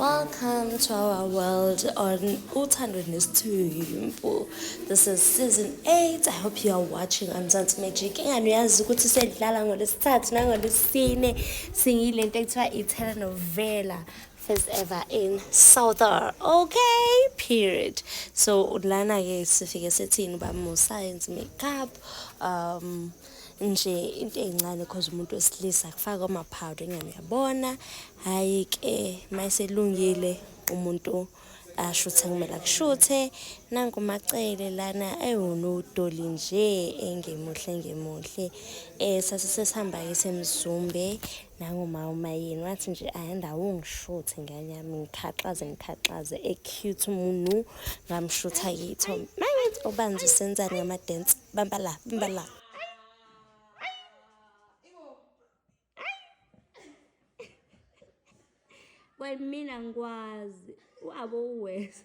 Welcome to our world on Uthando Nesithembu. This is season 8. I hope you are watching on Mzansi Magic. Enganuyazi ukuthi sedlala ngolesithathu nangolesine singile into ekuthiwa i-telenovela first ever in Souther. Okay, period. So lana ke sifike sethini bamusa yenza makeup nje into encane because umuntu wesilisa kufaka ama-powder ingane yabona. Hayi ke mayiselungile umuntu ashuthe kumele akushuthe nangumacele lana ewunodoli nje engemuhle sasisihamba ke semzumbe nangumama yini wathi nje ayendawo ungishuthe ngane yami ngikhaxaze cute umuntu ngamshutha kitho mangithi obanzi senzani ngama dance bamba la mina ngikwazi abo uwes.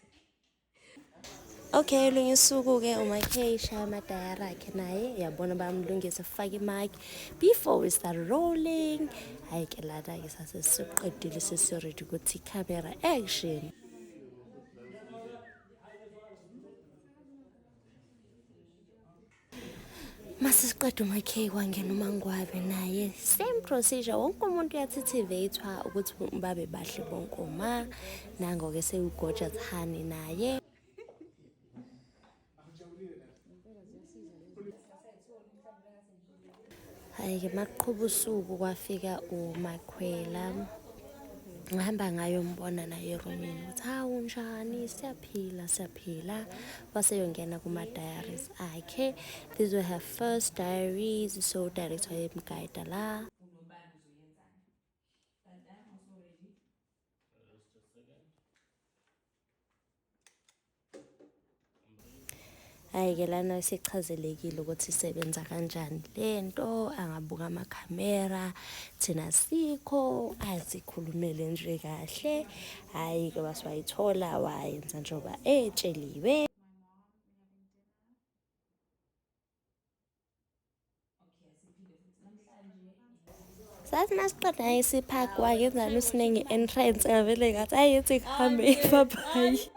Okay, lunye usuku ke uMakeisha amadayara akhe naye yabona bamlungisa faka imic before we start rolling. Hayi ke lana ke sasesiqedile sesiready ukuthi camera action. Masisiqeda uMakhe kwangena uMangwabe naye same procedure wonke umuntu uyathithivethwa ukuthi babe bahle bonke uma nango ke sewugoja Thani naye. Hayi ke maqhuba usuku kwafika uMakhwela ngihamba ngayo mbona naye eromini ukuthi hawu njani siyaphila waseyongena kuma-diaries akhe. These were her first diaries, so director yemguide la. Hayi ke lana sichazelekile ukuthi isebenza kanjani lento angabuka amakhamera thina sikho azikhulumele nje kahle. Hayi ke basiwayithola wayenza njengoba etsheliwe. Sathi masiqeda isiphakwa ngenzani usinenge entrance ngavele ngathi ayethi kuhambe ebabayi.